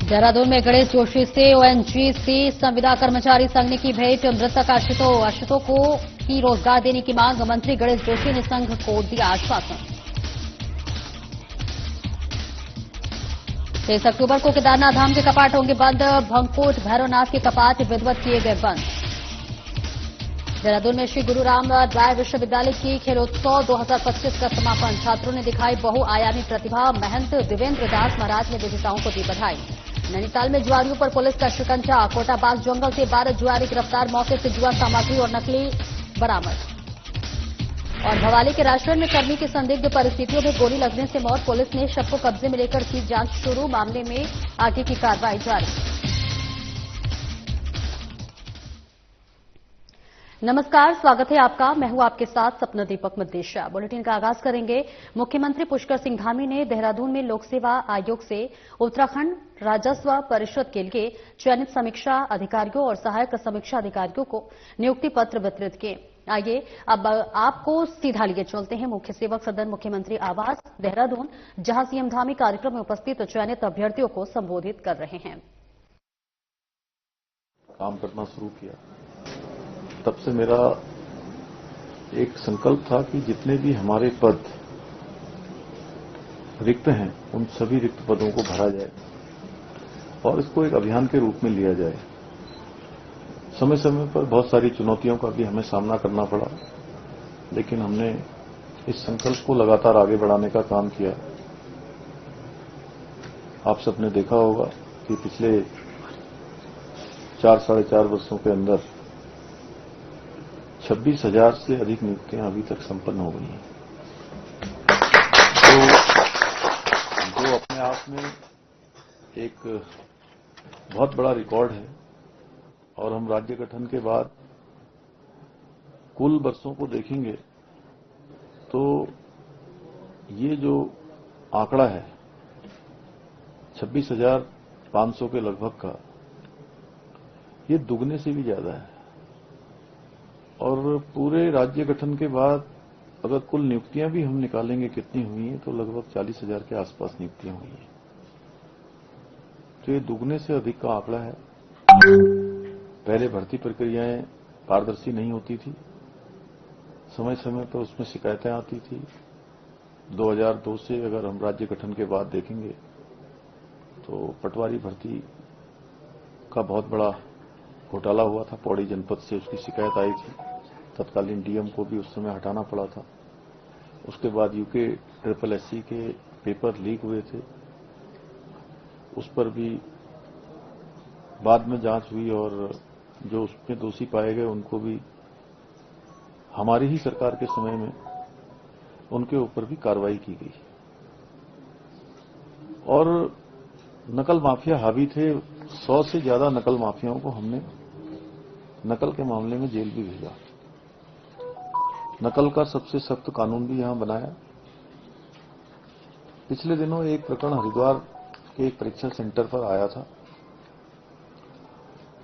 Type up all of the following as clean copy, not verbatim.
देहरादून में गणेश जोशी से ओएनजीसी संविदा कर्मचारी संघ ने की भेंट। मृतक आश्रितों को ही रोजगार देने की मांग। मंत्री गणेश जोशी ने संघ को दिया आश्वासन। 23 अक्टूबर को केदारनाथ धाम के कपाट होंगे बंद। भंगकोट भैरवनाथ के कपाट विधिवत किए गए बंद। देहरादून में श्री गुरु रामदास विश्वविद्यालय की खेलोत्सव 2025 का समापन। छात्रों ने दिखाई बहुआयामी प्रतिभा। महंत देवेंद्र दास महाराज ने विजेताओं को दी बधाई। नैनीताल में जुआरियों पर पुलिस का शिकंजा। कोटाबाग जंगल से 12 जुआरी गिरफ्तार। मौके से जुआ सामग्री और नकली बरामद। और भवाली के राजगढ़ में कर्मी की संदिग्ध परिस्थितियों में गोली लगने से मौत। पुलिस ने शव को कब्जे में लेकर की जांच शुरू। मामले में आगे की कार्रवाई जारी। नमस्कार, स्वागत है आपका। मैं हूं आपके साथ सपना दीपक मद्देशिया। बुलेटिन का आगाज करेंगे। मुख्यमंत्री पुष्कर सिंह धामी ने देहरादून में लोक सेवा आयोग से उत्तराखंड राजस्व परिषद के लिए चयनित समीक्षा अधिकारियों और सहायक समीक्षा अधिकारियों को नियुक्ति पत्र वितरित किए। आइए अब आपको सीधा लिए चलते हैं मुख्य सेवक सदन मुख्यमंत्री आवास देहरादून, जहां सीएम धामी कार्यक्रम में उपस्थित चयनित अभ्यर्थियों को संबोधित कर रहे हैं। काम करना शुरू किया तब से मेरा एक संकल्प था कि जितने भी हमारे पद रिक्त हैं उन सभी रिक्त पदों को भरा जाए और इसको एक अभियान के रूप में लिया जाए। समय समय पर बहुत सारी चुनौतियों का भी हमें सामना करना पड़ा, लेकिन हमने इस संकल्प को लगातार आगे बढ़ाने का काम किया। आप सबने देखा होगा कि पिछले 4 साढ़े 4 वर्षों के अंदर 26,000 से अधिक नियुक्तियां अभी तक संपन्न हो गई हैं, जो अपने आप में एक बहुत बड़ा रिकॉर्ड है। और हम राज्य गठन के बाद कुल वर्षों को देखेंगे तो ये जो आंकड़ा है 26,500 के लगभग का, ये दुगने से भी ज्यादा है। और पूरे राज्य गठन के बाद अगर कुल नियुक्तियां भी हम निकालेंगे कितनी हुई हैं तो लगभग 40,000 के आसपास नियुक्तियां हुई हैं। तो ये दुगने से अधिक का आंकड़ा है। पहले भर्ती प्रक्रियाएं पारदर्शी नहीं होती थी, समय समय पर उसमें शिकायतें आती थी। 2002 से अगर हम राज्य गठन के बाद देखेंगे तो पटवारी भर्ती का बहुत बड़ा घोटाला हुआ था। पौड़ी जनपद से उसकी शिकायत आई थी। तत्कालीन डीएम को भी उस समय हटाना पड़ा था। उसके बाद यूके SSSC के पेपर लीक हुए थे, उस पर भी बाद में जांच हुई और जो उसमें दोषी पाए गए उनको भी हमारी ही सरकार के समय में उनके ऊपर भी कार्रवाई की गई। और नकल माफिया हावी थे। 100 से ज्यादा नकल माफियाओं को हमने नकल के मामले में जेल भी भेजा। नकल का सबसे सख्त कानून भी यहां बनाया। पिछले दिनों एक प्रकरण हरिद्वार के एक परीक्षा सेंटर पर आया था।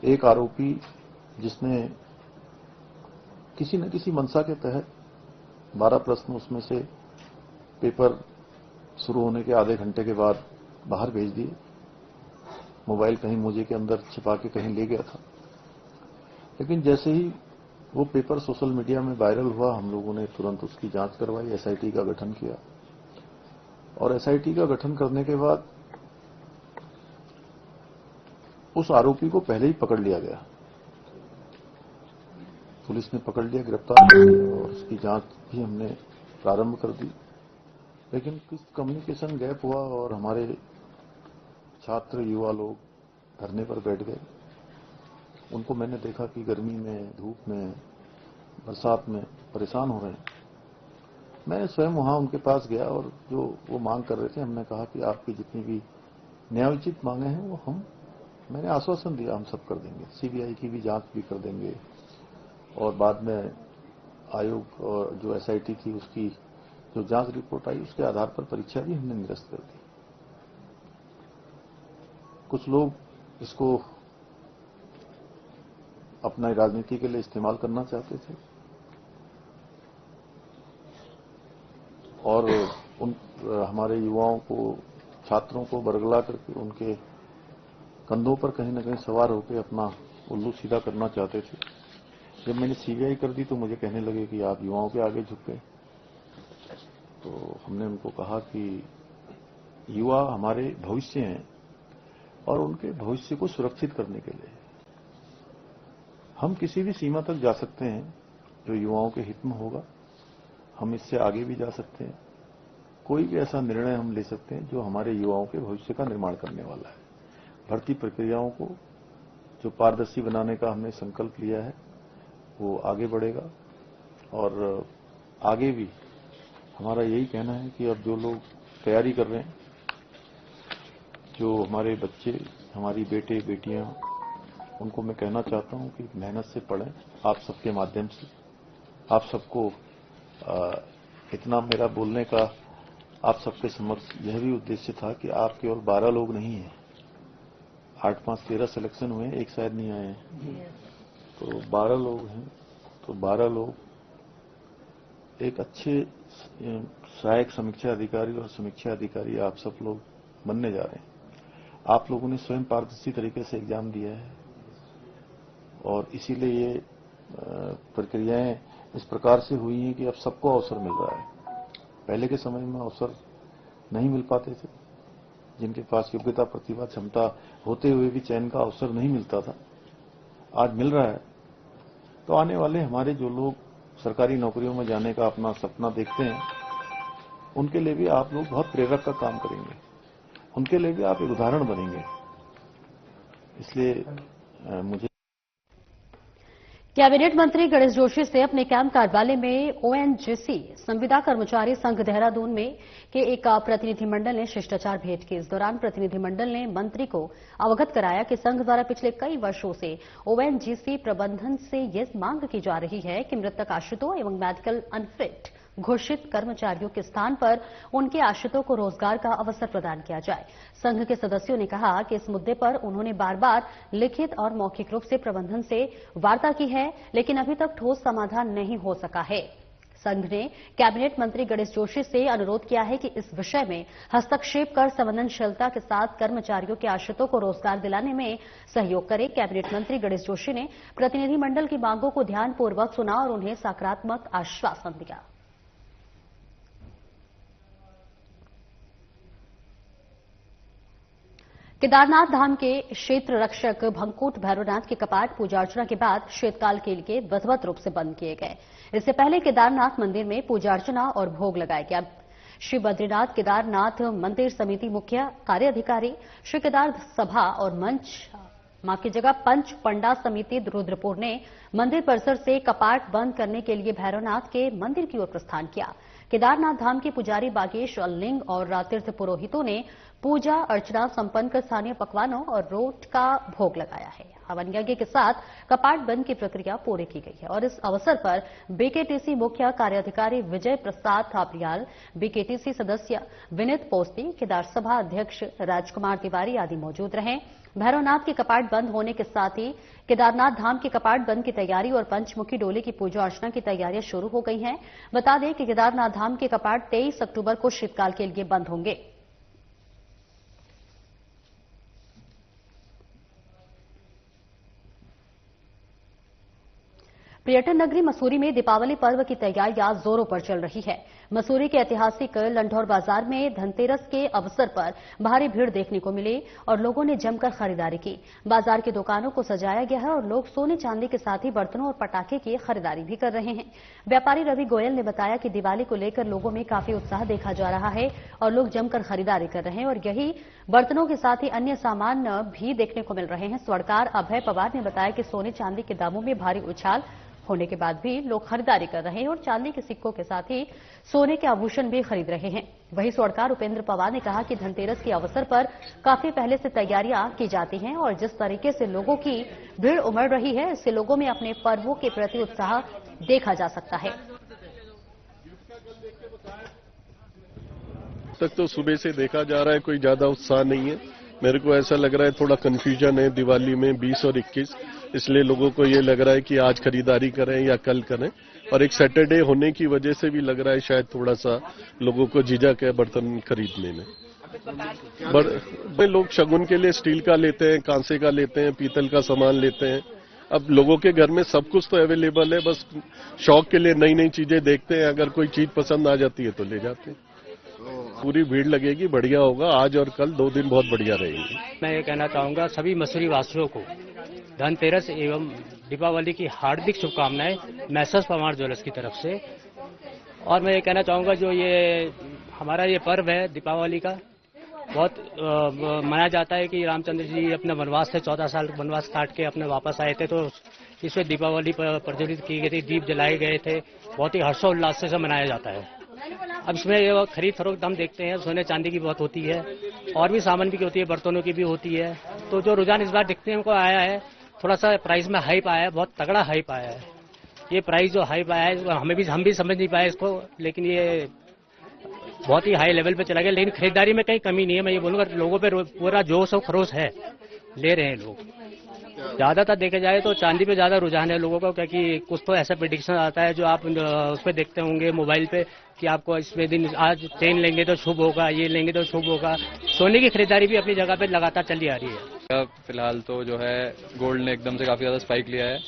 एक आरोपी जिसने किसी न किसी मंशा के तहत 12 प्रश्न उसमें से पेपर शुरू होने के आधे घंटे के बाद बाहर भेज दिए। मोबाइल कहीं मोजे के अंदर छिपा के कहीं ले गया था। लेकिन जैसे ही वो पेपर सोशल मीडिया में वायरल हुआ, हम लोगों ने तुरंत उसकी जांच करवाई, एसआईटी का गठन किया। और एसआईटी का गठन करने के बाद उस आरोपी को पहले ही पकड़ लिया गया। पुलिस ने पकड़ लिया, गिरफ्तार कर लिया और उसकी जांच भी हमने प्रारंभ कर दी। लेकिन कुछ कम्युनिकेशन गैप हुआ और हमारे छात्र युवा लोग धरने पर बैठ गए। उनको मैंने देखा कि गर्मी में, धूप में, बरसात में परेशान हो रहे हैं। मैं स्वयं वहां उनके पास गया और जो वो मांग कर रहे थे, हमने कहा कि आपकी जितनी भी न्यायोचित मांगे हैं वो मैंने आश्वासन दिया हम सब कर देंगे। सीबीआई की भी जांच भी कर देंगे और बाद में आयोग और जो एसआईटी थी उसकी जो जांच रिपोर्ट आई उसके आधार पर परीक्षा भी हमने निरस्त कर दी। कुछ लोग इसको अपना राजनीति के लिए इस्तेमाल करना चाहते थे और हमारे युवाओं को, छात्रों को बरगला करके उनके कंधों पर कहीं ना कहीं सवार होकर अपना उल्लू सीधा करना चाहते थे। जब मैंने सीबीआई कर दी तो मुझे कहने लगे कि आप युवाओं के आगे झुक गए। तो हमने उनको कहा कि युवा हमारे भविष्य हैं और उनके भविष्य को सुरक्षित करने के लिए हम किसी भी सीमा तक जा सकते हैं जो युवाओं के हित में होगा। हम इससे आगे भी जा सकते हैं। कोई भी ऐसा निर्णय हम ले सकते हैं जो हमारे युवाओं के भविष्य का निर्माण करने वाला है। भर्ती प्रक्रियाओं को जो पारदर्शी बनाने का हमने संकल्प लिया है वो आगे बढ़ेगा और आगे भी हमारा यही कहना है कि अब जो लोग तैयारी कर रहे हैं, जो हमारे बच्चे, हमारी बेटे बेटियां, उनको मैं कहना चाहता हूं कि मेहनत से पढ़ें। आप सबके माध्यम से आप सबको इतना मेरा बोलने का आप सबके समक्ष यह भी उद्देश्य था कि आप केवल 12 लोग नहीं हैं, 8, 5, 13 सिलेक्शन हुए हैं, एक शायद नहीं आए हैं, तो 12 लोग हैं। तो 12 लोग एक अच्छे सहायक समीक्षा अधिकारी और समीक्षा अधिकारी आप सब लोग बनने जा रहे हैं। आप लोगों ने स्वयं पारदर्शी तरीके से एग्जाम दिया है और इसीलिए ये प्रक्रियाएं इस प्रकार से हुई हैं कि अब सबको अवसर मिल रहा है। पहले के समय में अवसर नहीं मिल पाते थे, जिनके पास योग्यता, प्रतिभा, क्षमता होते हुए भी चयन का अवसर नहीं मिलता था, आज मिल रहा है। तो आने वाले हमारे जो लोग सरकारी नौकरियों में जाने का अपना सपना देखते हैं, उनके लिए भी आप लोग बहुत प्रेरक का काम करेंगे, उनके लिए भी आप एक उदाहरण बनेंगे। इसलिए मुझे कैबिनेट मंत्री गणेश जोशी से अपने कैंप कार्यालय में ओएनजीसी संविदा कर्मचारी संघ देहरादून में के एक प्रतिनिधिमंडल ने शिष्टाचार भेंट की। इस दौरान प्रतिनिधिमंडल ने मंत्री को अवगत कराया कि संघ द्वारा पिछले कई वर्षों से ओएनजीसी प्रबंधन से यह मांग की जा रही है कि मृतक आश्रितों एवं मेडिकल अनफिट घोषित कर्मचारियों के स्थान पर उनके आश्रितों को रोजगार का अवसर प्रदान किया जाए। संघ के सदस्यों ने कहा कि इस मुद्दे पर उन्होंने बार बार लिखित और मौखिक रूप से प्रबंधन से वार्ता की है, लेकिन अभी तक ठोस समाधान नहीं हो सका है। संघ ने कैबिनेट मंत्री गणेश जोशी से अनुरोध किया है कि इस विषय में हस्तक्षेप कर संवेदनशीलता के साथ कर्मचारियों के आश्रितों को रोजगार दिलाने में सहयोग करें। कैबिनेट मंत्री गणेश जोशी ने प्रतिनिधिमंडल की मांगों को ध्यानपूर्वक सुना और उन्हें सकारात्मक आश्वासन दिया। केदारनाथ धाम के क्षेत्र रक्षक भंकूट भैरवनाथ के कपाट पूजा अर्चना के बाद शीतकाल के लिए विधिवत रूप से बंद किए गए। इससे पहले केदारनाथ मंदिर में पूजा अर्चना और भोग लगाया गया। श्री बद्रीनाथ केदारनाथ मंदिर समिति मुख्य कार्याधिकारी श्री केदार सभा और पंच पंडा समिति रुद्रपुर ने मंदिर परिसर से कपाट बंद करने के लिए भैरवनाथ के मंदिर की ओर प्रस्थान किया। केदारनाथ धाम के पुजारी बागेश लिंग और तीर्थ पुरोहितों ने पूजा अर्चना संपन्न कर स्थानीय पकवानों और रोट का भोग लगाया है। हवन यज्ञ के साथ कपाट बंद की प्रक्रिया पूरी की गई है और इस अवसर पर बीकेटीसी मुख्य कार्याधिकारी विजय प्रसाद थापरियाल, बीकेटीसी सदस्य विनीत पोस्ती, केदार सभा अध्यक्ष राजकुमार तिवारी आदि मौजूद रहे। भैरवनाथ के कपाट बंद होने के साथ ही केदारनाथ धाम के कपाट बंद की तैयारी और पंचमुखी डोली की पूजा अर्चना की तैयारियां शुरू हो गई हैं। बता दें कि केदारनाथ धाम के कपाट 23 अक्टूबर को शीतकाल के लिए बंद होंगे। पर्यटन नगरी मसूरी में दीपावली पर्व की तैयारियां जोरों पर चल रही है। मसूरी के ऐतिहासिक लंढौर बाजार में धनतेरस के अवसर पर भारी भीड़ देखने को मिली और लोगों ने जमकर खरीदारी की। बाजार की दुकानों को सजाया गया है और लोग सोने चांदी के साथ ही बर्तनों और पटाखे की खरीदारी भी कर रहे हैं। व्यापारी रवि गोयल ने बताया कि दिवाली को लेकर लोगों में काफी उत्साह देखा जा रहा है और लोग जमकर खरीदारी कर रहे हैं और यही बर्तनों के साथ ही अन्य सामान भी देखने को मिल रहे हैं। स्वर्णकार अभय पवार ने बताया कि सोने चांदी के दामों में भारी उछाल होने के बाद भी लोग खरीदारी कर रहे हैं और चांदी के सिक्कों के साथ ही सोने के आभूषण भी खरीद रहे हैं। वहीं स्वर्णकार उपेंद्र पवार ने कहा कि धनतेरस के अवसर पर काफी पहले से तैयारियां की जाती हैं और जिस तरीके से लोगों की भीड़ उमड़ रही है, इससे लोगों में अपने पर्वों के प्रति उत्साह देखा जा सकता है। तक तो सुबह से देखा जा रहा है, कोई ज्यादा उत्साह नहीं है। मेरे को ऐसा लग रहा है थोड़ा कंफ्यूजन है दिवाली में 20 और 21, इसलिए लोगों को ये लग रहा है कि आज खरीदारी करें या कल करें। और एक सैटरडे होने की वजह से भी लग रहा है शायद थोड़ा सा लोगों को झिझक है बर्तन खरीदने में। बड़े लोग शगुन के लिए स्टील का लेते हैं, कांसे का लेते हैं, पीतल का सामान लेते हैं। अब लोगों के घर में सब कुछ तो अवेलेबल है, बस शौक के लिए नई नई चीजें देखते हैं। अगर कोई चीज पसंद आ जाती है तो ले जाते हैं। पूरी भीड़ लगेगी, बढ़िया होगा। आज और कल 2 दिन बहुत बढ़िया रहेंगे। मैं ये कहना चाहूंगा सभी मसूरी वासियों को धनतेरस एवं दीपावली की हार्दिक शुभकामनाएं मैसर्स परमार ज्वेलर्स की तरफ से। और मैं ये कहना चाहूंगा जो ये हमारा ये पर्व है दीपावली का, बहुत मनाया जाता है कि रामचंद्र जी अपने वनवास से 14 साल वनवास काट के अपने वापस आए थे, तो इसमें दीपावली प्रज्वलित की गई थी, दीप जलाए गए थे, बहुत ही हर्षोल्लास से मनाया जाता है। अब इसमें ये खरीद फरोख्त हम देखते हैं, सोने चांदी की बहुत होती है और भी सामान भी होती है, बर्तनों की भी होती है। तो जो रुझान इस बार देखने को आया है, थोड़ा सा प्राइस में हाइप आया है, बहुत तगड़ा हाइप आया है। ये प्राइस जो हाइप आया है हम भी समझ नहीं पाए इसको, लेकिन ये बहुत ही हाई लेवल पे चला गया। लेकिन खरीदारी में कहीं कमी नहीं है। मैं ये बोलूंगा लोगों पे पूरा जोश और खरोश है, ले रहे हैं लोग। ज्यादातर देखे जाए तो चांदी पे ज्यादा रुझान है लोगों का, क्योंकि कुछ तो ऐसा प्रेडिक्शन आता है जो आप उस पर देखते होंगे मोबाइल पे कि आपको इसमें दिन आज चेन लेंगे तो शुभ होगा, ये लेंगे तो शुभ होगा। सोने की खरीदारी भी अपनी जगह पे लगातार चली आ रही है। फिलहाल तो जो है गोल्ड ने एकदम से काफी ज्यादा स्पाइक लिया है,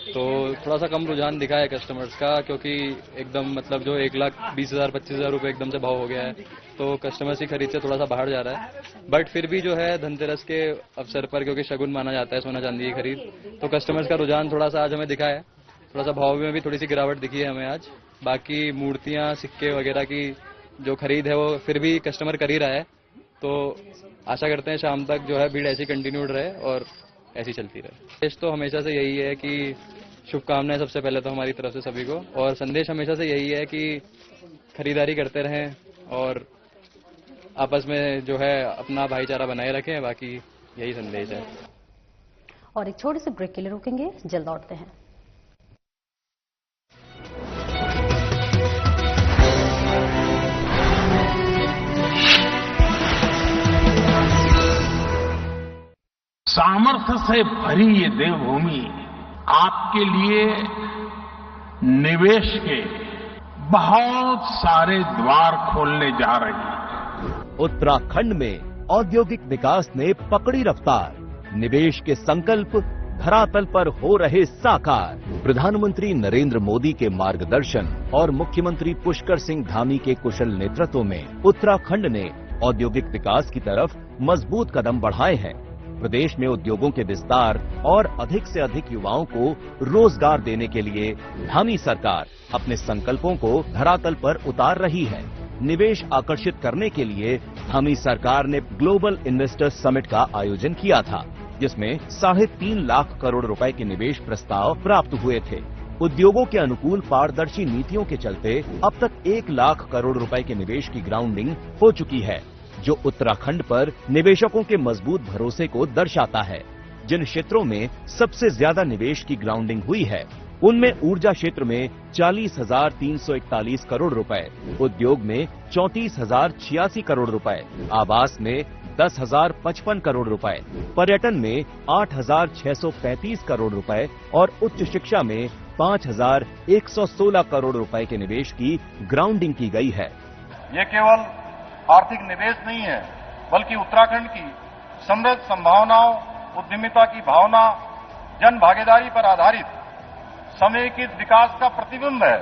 तो थोड़ा सा कम रुझान दिखा है कस्टमर्स का, क्योंकि एकदम मतलब जो 1,20,000 25,000 रुपए एकदम से भाव हो गया है, तो कस्टमर्स की खरीद से थोड़ा सा बाहर जा रहा है। बट फिर भी जो है धनतेरस के अवसर पर, क्योंकि शगुन माना जाता है सोना चांदी की खरीद, तो कस्टमर्स का रुझान थोड़ा सा आज हमें दिखा है। थोड़ा सा भाव में भी थोड़ी सी गिरावट दिखी है हमें आज। बाकी मूर्तियां, सिक्के वगैरह की जो खरीद है वो फिर भी कस्टमर कर ही रहा है, तो आशा करते हैं शाम तक जो है भीड़ ऐसी कंटिन्यूड रहे और ऐसी चलती रहे। संदेश तो हमेशा से यही है कि शुभकामनाएं सबसे पहले तो हमारी तरफ से सभी को, और संदेश हमेशा से यही है कि खरीदारी करते रहें और आपस में जो है अपना भाईचारा बनाए रखें। बाकी यही संदेश है। और एक छोटे से ब्रेक के लिए रुकेंगे, जल्द लौटते हैं। सामर्थ्य से भरी ये देवभूमि आपके लिए निवेश के बहुत सारे द्वार खोलने जा रही है। उत्तराखंड में औद्योगिक विकास ने पकड़ी रफ्तार, निवेश के संकल्प धरातल पर हो रहे साकार। प्रधानमंत्री नरेंद्र मोदी के मार्गदर्शन और मुख्यमंत्री पुष्कर सिंह धामी के कुशल नेतृत्व में उत्तराखंड ने औद्योगिक विकास की तरफ मजबूत कदम बढ़ाए हैं। प्रदेश में उद्योगों के विस्तार और अधिक से अधिक युवाओं को रोजगार देने के लिए धामी सरकार अपने संकल्पों को धरातल पर उतार रही है। निवेश आकर्षित करने के लिए धामी सरकार ने ग्लोबल इन्वेस्टर्स समिट का आयोजन किया था, जिसमें 3.5 लाख करोड़ रुपए के निवेश प्रस्ताव प्राप्त हुए थे। उद्योगों के अनुकूल पारदर्शी नीतियों के चलते अब तक 1 लाख करोड़ रुपए के निवेश की ग्राउंडिंग हो चुकी है, जो उत्तराखंड पर निवेशकों के मजबूत भरोसे को दर्शाता है। जिन क्षेत्रों में सबसे ज्यादा निवेश की ग्राउंडिंग हुई है, उनमें ऊर्जा क्षेत्र में 40,341 करोड़ रुपए, उद्योग में 34,086 करोड़ रुपए, आवास में 10,055 करोड़ रुपए, पर्यटन में 8,635 करोड़ रुपए और उच्च शिक्षा में 5,116 करोड़ रुपए के निवेश की ग्राउंडिंग की गई है। ये केवल आर्थिक निवेश नहीं है, बल्कि उत्तराखंड की समृद्ध संभावनाओं, उद्यमिता की भावना, जन भागीदारी पर आधारित समेकित विकास का प्रतिबिंब है।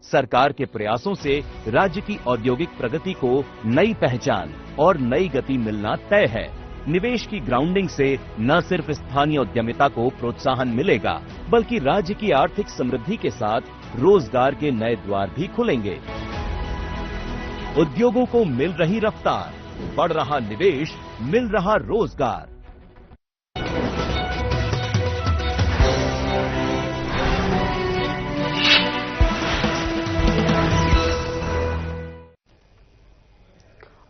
सरकार के प्रयासों से राज्य की औद्योगिक प्रगति को नई पहचान और नई गति मिलना तय है। निवेश की ग्राउंडिंग से न सिर्फ स्थानीय उद्यमिता को प्रोत्साहन मिलेगा, बल्कि राज्य की आर्थिक समृद्धि के साथ रोजगार के नए द्वार भी खुलेंगे। उद्योगों को मिल रही रफ्तार, बढ़ रहा निवेश, मिल रहा रोजगार।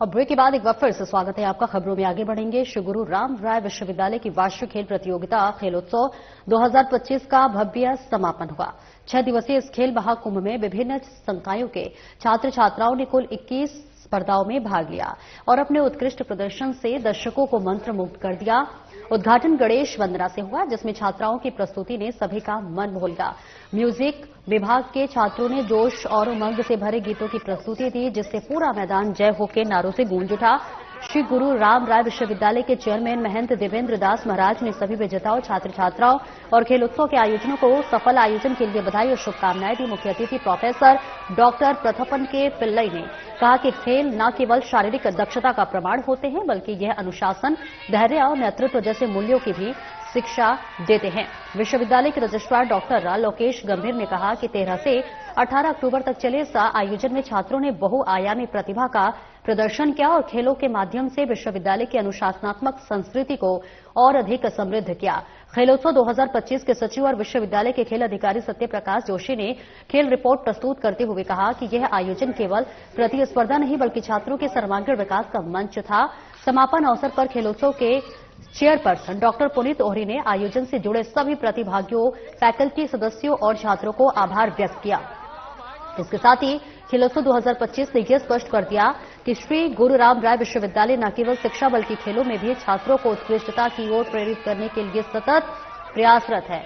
और ब्रेक के बाद एक बार फिर से स्वागत है आपका। खबरों में आगे बढ़ेंगे। श्री गुरु राम राय विश्वविद्यालय की वार्षिक खेल प्रतियोगिता खेलोत्सव 2025 का भव्य समापन हुआ। 6 दिवसीय इस खेल महाकुंभ में विभिन्न संकायों के छात्र छात्राओं ने कुल 21 स्पर्धाओं में भाग लिया और अपने उत्कृष्ट प्रदर्शन से दर्शकों को मंत्रमुग्ध कर दिया। उद्घाटन गणेश वंदना से हुआ, जिसमें छात्राओं की प्रस्तुति ने सभी का मन मोह लिया। म्यूजिक विभाग के छात्रों ने जोश और उमंग से भरे गीतों की प्रस्तुति दी, जिससे पूरा मैदान जय हो के नारों से गूंज उठा। श्री गुरु राम राय विश्वविद्यालय के चेयरमैन महंत देवेंद्र दास महाराज ने सभी विजेताओं, छात्र छात्राओं और खेलोत्सव के आयोजनों को सफल आयोजन के लिए बधाई और शुभकामनाएं दी। मुख्य अतिथि प्रोफेसर डॉक्टर प्रथपन के पिल्लई ने कहा कि खेल न केवल शारीरिक दक्षता का प्रमाण होते हैं, बल्कि यह अनुशासन, धैर्य और नेतृत्व जैसे मूल्यों की भी शिक्षा देते हैं। विश्वविद्यालय के रजिस्ट्रार डॉक्टर लोकेश गंभीर ने कहा कि 13 से 18 अक्टूबर तक चले इस आयोजन में छात्रों ने बहुआयामी प्रतिभा का प्रदर्शन किया और खेलों के माध्यम से विश्वविद्यालय की अनुशासनात्मक संस्कृति को और अधिक समृद्ध किया। खेलोत्सव 2025 के सचिव और विश्वविद्यालय के खेल अधिकारी सत्य प्रकाश जोशी ने खेल रिपोर्ट प्रस्तुत करते हुए कहा कि यह आयोजन केवल प्रतिस्पर्धा नहीं, बल्कि छात्रों के सर्वांगीण विकास का मंच था। समापन अवसर पर खेलोत्सव के चेयरपर्सन डॉक्टर पुनीत ओहरी ने आयोजन से जुड़े सभी प्रतिभागियों, फैकल्टी सदस्यों और छात्रों को आभार व्यक्त किया। इसके साथ ही खेलोत्सव 2025 ने यह स्पष्ट कर दिया कि श्री गुरु राम राय विश्वविद्यालय न केवल शिक्षा बल्कि खेलों में भी छात्रों को उत्कृष्टता की ओर प्रेरित करने के लिए सतत प्रयासरत है।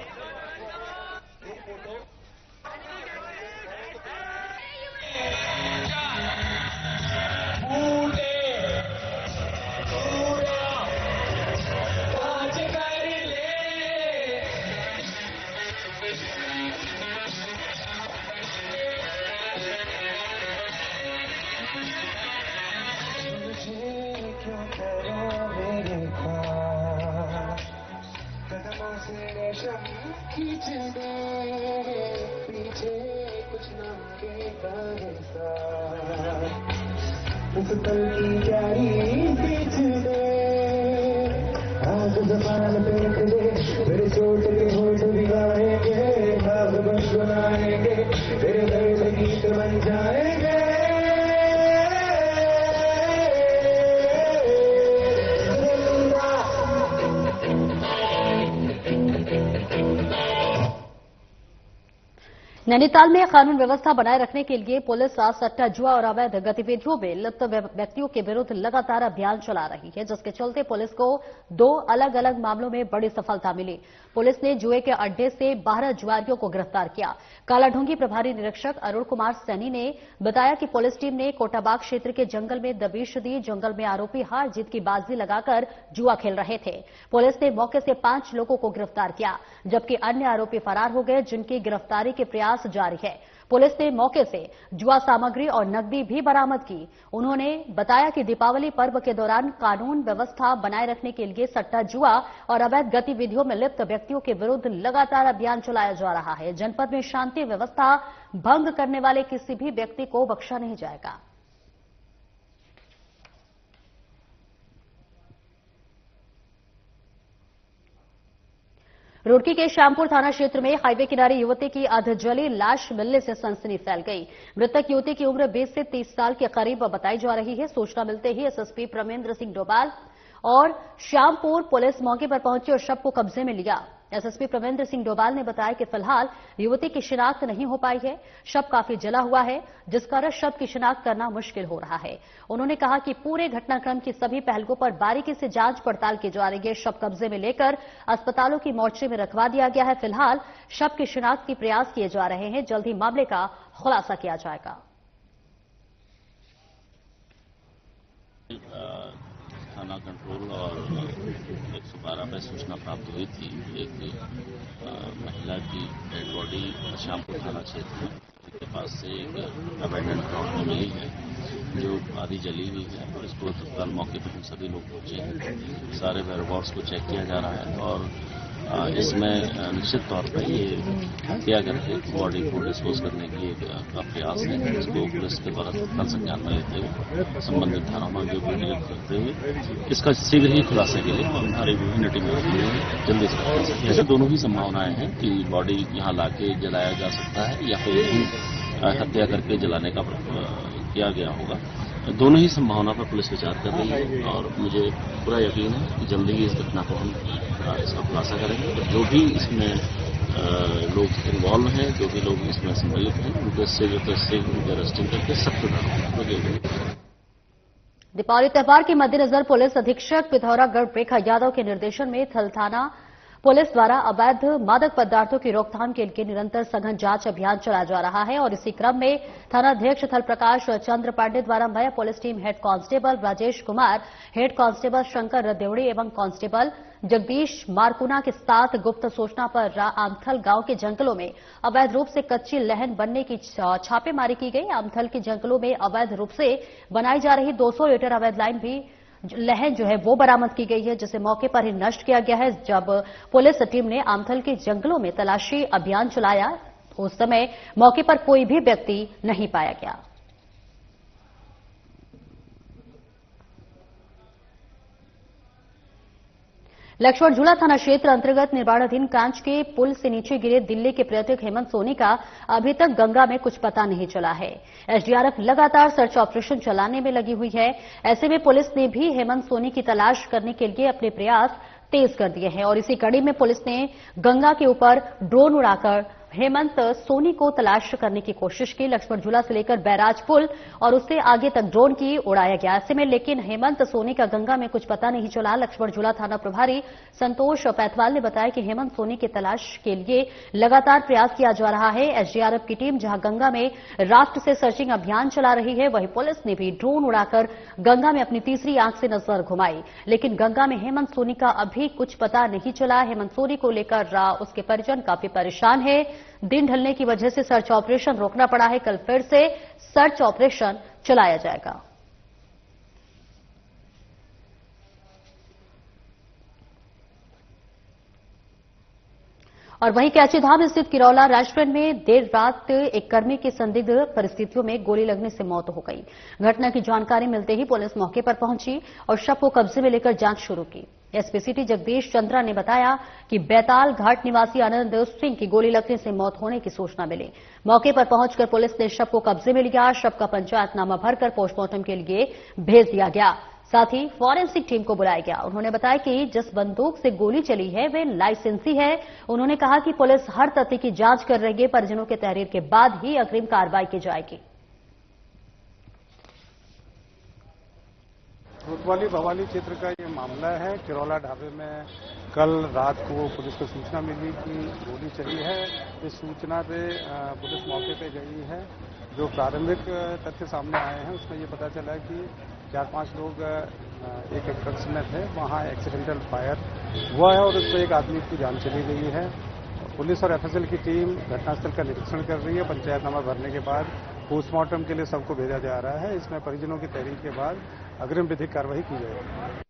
नैनीताल में कानून व्यवस्था बनाए रखने के लिए पुलिस सट्टा जुआ और अवैध गतिविधियों में लिप्त व्यक्तियों के विरुद्ध लगातार अभियान चला रही है, जिसके चलते पुलिस को 2 अलग अलग मामलों में बड़ी सफलता मिली। पुलिस ने जुए के अड्डे से 12 जुआरियों को गिरफ्तार किया। कालाढूंगी प्रभारी निरीक्षक अरुण कुमार सैनी ने बताया कि पुलिस टीम ने कोटाबाग क्षेत्र के जंगल में दबिश दी। जंगल में आरोपी हार जीत की बाजी लगाकर जुआ खेल रहे थे। पुलिस ने मौके से 5 लोगों को गिरफ्तार किया, जबकि अन्य आरोपी फरार हो गए, जिनकी गिरफ्तारी के प्रयास जारी है। पुलिस ने मौके से जुआ सामग्री और नकदी भी बरामद की। उन्होंने बताया कि दीपावली पर्व के दौरान कानून व्यवस्था बनाए रखने के लिए सट्टा जुआ और अवैध गतिविधियों में लिप्त व्यक्तियों के विरुद्ध लगातार अभियान चलाया जा रहा है। जनपद में शांति व्यवस्था भंग करने वाले किसी भी व्यक्ति को बख्शा नहीं जाएगा। रुड़की के श्यामपुर थाना क्षेत्र में हाईवे किनारे युवती की अधजली लाश मिलने से सनसनी फैल गई। मृतक युवती की उम्र 20 से 30 साल के करीब बताई जा रही है। सूचना मिलते ही एसएसपी प्रमेंद्र सिंह डोभाल और श्यामपुर पुलिस मौके पर पहुंची और शव को कब्जे में लिया। एसएसपी प्रमेंद्र सिंह डोभाल ने बताया कि फिलहाल युवती की शिनाख्त नहीं हो पाई है। शव काफी जला हुआ है, जिस कारण शव की शिनाख्त करना मुश्किल हो रहा है। उन्होंने कहा कि पूरे घटनाक्रम की सभी पहलुओं पर बारीकी से जांच पड़ताल की जा रही है। शव कब्जे में लेकर अस्पतालों की मोर्चे में रखवा दिया गया है। फिलहाल शव की शिनाख्त के प्रयास किए जा रहे हैं। जल्द ही मामले का खुलासा किया जाएगा। थाना कंट्रोल और 112 पर सूचना प्राप्त हुई थी। एक महिला की डेड बॉडी श्यामपुर थाना क्षेत्र के पास से एक अबैंडन प्लॉट में मिली है, जो आधी जली हुई है। और इसको तत्काल मौके पर हम सभी लोग पहुंचे हैं। सारे वेयरहाउस को चेक किया जा रहा है और इसमें निश्चित तौर पर ये हत्या करके बॉडी को डिस्पोज करने की एक प्रयास है। इसको पुलिस के द्वारा तत्काल संज्ञान में लेते हुए संबंधित थानों में जो डिलीट करते हुए इसका शीघ्र ही खुलासे के लिए हमारी विभिन्न टीमें जल्दी से ऐसे दोनों ही संभावनाएं हैं कि बॉडी यहाँ लाके जलाया जा सकता है या फिर यहीं हत्या करके जलाने का किया गया होगा। दोनों ही संभावना पर पुलिस विचार कर रही है और मुझे पूरा यकीन है कि जल्दी ही इस घटना को हम इसका खुलासा करेंगे। जो भी इसमें लोग इन्वॉल्व हैं, जो भी लोग इसमें सम्मिलित हैं, उनको शीघ्र अरेस्टिंग करके सख्त कार्रवाई। दीपावली त्योहार के मद्देनजर पुलिस अधीक्षक पिथौरागढ़ रेखा यादव के निर्देशन में थल थाना पुलिस द्वारा अवैध मादक पदार्थों की रोकथाम के लिए निरंतर सघन जांच अभियान चलाया जा रहा है और इसी क्रम में थानाध्यक्ष थल प्रकाश चंद्र पांडे द्वारा मया police team head constable Rajesh Kumar, head constable Shankar रदेवड़ी एवं कांस्टेबल जगदीश मारकुना के साथ गुप्त सूचना पर आमथल गांव के जंगलों में अवैध रूप से कच्ची लहन बनने की छापेमारी की गई। आमथल के जंगलों में अवैध रूप से बनाई जा रही 200 लीटर अवैध लहन जो है वो बरामद की गई है, जिसे मौके पर ही नष्ट किया गया है। जब पुलिस टीम ने आमथल के जंगलों में तलाशी अभियान चलाया उस समय मौके पर कोई भी व्यक्ति नहीं पाया गया। लक्ष्मण झूला थाना क्षेत्र अंतर्गत निर्माणाधीन कांच के पुल से नीचे गिरे दिल्ली के पर्यटक हेमंत सोनी का अभी तक गंगा में कुछ पता नहीं चला है। एसडीआरएफ लगातार सर्च ऑपरेशन चलाने में लगी हुई है। ऐसे में पुलिस ने भी हेमंत सोनी की तलाश करने के लिए अपने प्रयास तेज कर दिए हैं और इसी कड़ी में पुलिस ने गंगा के ऊपर ड्रोन उड़ाकर हेमंत सोनी को तलाश करने की कोशिश की। लक्ष्मण झूला से लेकर बैराज पुल और उससे आगे तक ड्रोन की उड़ाया गया। ऐसे में लेकिन हेमंत सोनी का गंगा में कुछ पता नहीं चला। लक्ष्मण झूला थाना प्रभारी संतोष पैथवाल ने बताया कि हेमंत सोनी की तलाश के लिए लगातार प्रयास किया जा रहा है। एसडीआरएफ की टीम जहां गंगा में राफ्ट से सर्चिंग अभियान चला रही है, वहीं पुलिस ने भी ड्रोन उड़ाकर गंगा में अपनी तीसरी आंख से नजर घुमाई, लेकिन गंगा में हेमंत सोनी का अभी कुछ पता नहीं चला। हेमंत सोनी को लेकर उसके परिजन काफी परेशान है। दिन ढलने की वजह से सर्च ऑपरेशन रोकना पड़ा है। कल फिर से सर्च ऑपरेशन चलाया जाएगा। और वहीं कैचीधाम स्थित किरौला रेस्टोरेंट में देर रात एक कर्मी की संदिग्ध परिस्थितियों में गोली लगने से मौत हो गई। घटना की जानकारी मिलते ही पुलिस मौके पर पहुंची और शव को कब्जे में लेकर जांच शुरू की। एसपी सिटी जगदीश चंद्रा ने बताया कि बैताल घाट निवासी आनंद सिंह की गोली लगने से मौत होने की सूचना मिली। मौके पर पहुंचकर पुलिस ने शव को कब्जे में लिया। शव का पंचायतनामा भरकर पोस्टमार्टम के लिए भेज दिया गया। साथ ही फॉरेंसिक टीम को बुलाया गया। उन्होंने बताया कि जिस बंदूक से गोली चली है वे लाइसेंसी है। उन्होंने कहा कि पुलिस हर तथ्य की जांच कर रही है। परिजनों के तहरीर के बाद ही अग्रिम कार्रवाई की जाएगी। कोतवाली भवाली क्षेत्र का ये मामला है। किरौला ढाबे में कल रात को पुलिस को सूचना मिली कि गोली चली है। इस सूचना पे पुलिस मौके पे गई है। जो प्रारंभिक तथ्य सामने आए हैं उसमें ये पता चला कि 4-5 लोग एक ट्रक्स में थे, वहाँ एक्सीडेंटल फायर हुआ है और उससे एक आदमी की जान चली गई है। पुलिस और एफएसएल की टीम घटनास्थल का निरीक्षण कर रही है। पंचायतनामा भरने के बाद पोस्टमार्टम के लिए सबको भेजा जा रहा है। इसमें परिजनों की तहरीर के बाद अग्रिम विधिक कार्रवाई की जाएगी।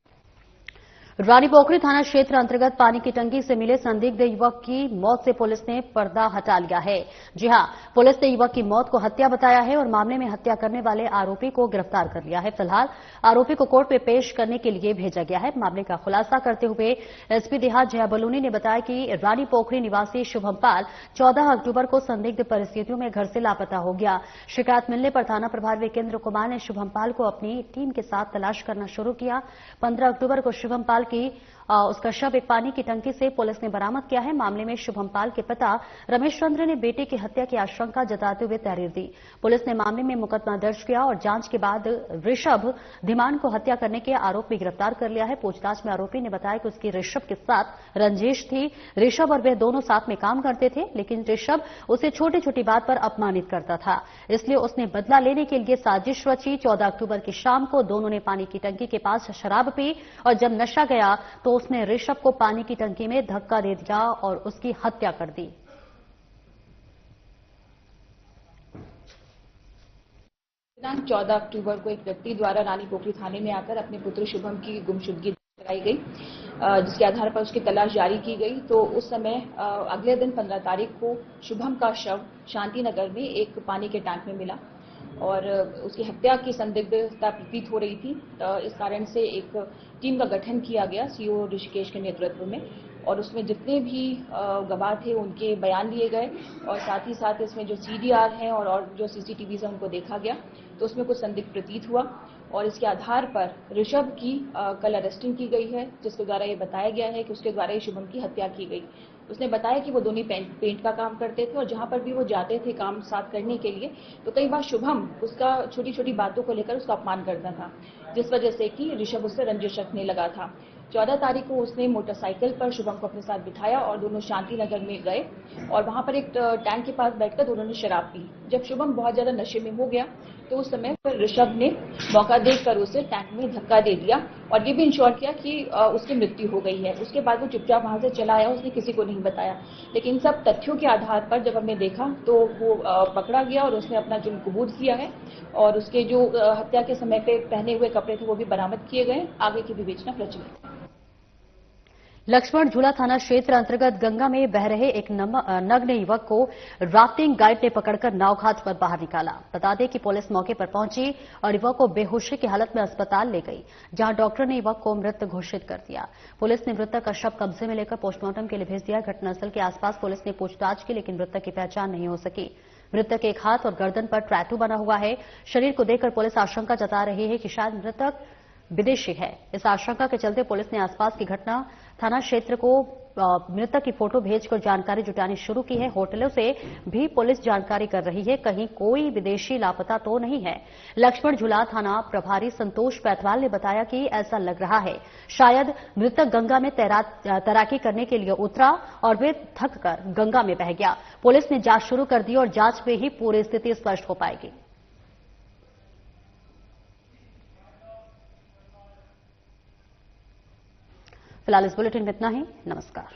रानीपोखरी थाना क्षेत्र अंतर्गत पानी की टंकी से मिले संदिग्ध युवक की मौत से पुलिस ने पर्दा हटा लिया है। जी हां, पुलिस ने युवक की मौत को हत्या बताया है और मामले में हत्या करने वाले आरोपी को गिरफ्तार कर लिया है। फिलहाल आरोपी को कोर्ट में पेश करने के लिए भेजा गया है। मामले का खुलासा करते हुए एसपी देहात जया बलूनी ने बताया कि रानीपोखरी निवासी शुभम पाल 14 अक्टूबर को संदिग्ध परिस्थितियों में घर से लापता हो गया। शिकायत मिलने पर थाना प्रभारी विकेंद्र कुमार ने शुभम पाल को अपनी टीम के साथ तलाश करना शुरू किया। 15 अक्टूबर को शुभम पाल की उसका शव एक पानी की टंकी से पुलिस ने बरामद किया है। मामले में शुभम पाल के पिता रमेश चंद्र ने बेटे की हत्या की आशंका जताते हुए तहरीर दी। पुलिस ने मामले में मुकदमा दर्ज किया और जांच के बाद ऋषभ धीमान को हत्या करने के आरोप में गिरफ्तार कर लिया है। पूछताछ में आरोपी ने बताया कि उसकी ऋषभ के साथ रंजिश थी। ऋषभ और वे दोनों साथ में काम करते थे, लेकिन ऋषभ उसे छोटी छोटी बात पर अपमानित करता था, इसलिए उसने बदला लेने के लिए साजिश रची। 14 अक्टूबर की शाम को दोनों ने पानी की टंकी के पास शराब पी और जब नशा गया तो उसने ऋषभ को पानी की टंकी में धक्का दे दिया और उसकी हत्या कर दी। दिनांक 14 अक्टूबर को एक व्यक्ति द्वारा रानीपोखरी थाने में आकर अपने पुत्र शुभम की गुमशुदगी कराई गई, जिसके आधार पर उसकी तलाश जारी की गई। तो उस समय अगले दिन 15 तारीख को शुभम का शव शांतिनगर में एक पानी के टैंक में मिला और उसकी हत्या की संदिग्धता प्रतीत हो रही थी। इस कारण से एक टीम का गठन किया गया सीओ ऋषिकेश के नेतृत्व में और उसमें जितने भी गवाह थे उनके बयान लिए गए और साथ ही साथ इसमें जो सीडीआर हैं और जो सीसीटीवी है उनको देखा गया। तो उसमें कुछ संदिग्ध प्रतीत हुआ और इसके आधार पर ऋषभ की कल अरेस्टिंग की गई है, जिसके द्वारा ये बताया गया है कि उसके द्वारा ही शुभम की हत्या की गई। उसने बताया कि वो दोनों पेंट का काम करते थे और जहां पर भी वो जाते थे काम साथ करने के लिए, तो कई बार शुभम उसका छोटी छोटी बातों को लेकर उसका अपमान करता था, जिस वजह से कि ऋषभ उससे रंजिश रखने लगा था। 14 तारीख को उसने मोटरसाइकिल पर शुभम को अपने साथ बिठाया और दोनों शांति नगर में गए और वहां पर एक टैंक के पास बैठकर दोनों ने शराब पी। जब शुभम बहुत ज्यादा नशे में हो गया तो उस समय पर ऋषभ ने मौका देखकर उसे टैंक में धक्का दे दिया और ये भी इंश्योर किया कि उसकी मृत्यु हो गई है। उसके बाद वो चुपचाप वहां से चला आया, उसने किसी को नहीं बताया। लेकिन सब तथ्यों के आधार पर जब हमने देखा तो वो पकड़ा गया और उसने अपना जुर्म कबूल किया है और उसके जो हत्या के समय पे पहने हुए कपड़े थे वो भी बरामद किए गए। आगे की विवेचना प्रचलित है। लक्ष्मण झूला थाना क्षेत्र अंतर्गत गंगा में बह रहे एक नग्न युवक को राफ्टिंग गाइड ने पकड़कर नावघाट पर बाहर निकाला। बता दें कि पुलिस मौके पर पहुंची और युवक को बेहोशी की हालत में अस्पताल ले गई, जहां डॉक्टर ने युवक को मृत घोषित कर दिया। पुलिस ने मृतक का शव कब्जे में लेकर पोस्टमार्टम के लिए भेज दिया। घटनास्थल के आसपास पुलिस ने पूछताछ की, लेकिन मृतक की पहचान नहीं हो सकी। मृतक के एक हाथ और गर्दन पर टैटू बना हुआ है। शरीर को देखकर पुलिस आशंका जता रही है कि शायद मृतक विदेशी है। इस आशंका के चलते पुलिस ने आसपास की घटना थाना क्षेत्र को मृतक की फोटो भेजकर जानकारी जुटानी शुरू की है। होटलों से भी पुलिस जानकारी कर रही है, कहीं कोई विदेशी लापता तो नहीं है। लक्ष्मण झूला थाना प्रभारी संतोष पैथवाल ने बताया कि ऐसा लग रहा है शायद मृतक गंगा में तैराकी करने के लिए उतरा और वे थक कर गंगा में बह गया। पुलिस ने जांच शुरू कर दी और जांच में ही पूरी स्थिति स्पष्ट हो पाएगी। फिलहाल इस बुलेटिन में इतना ही। नमस्कार।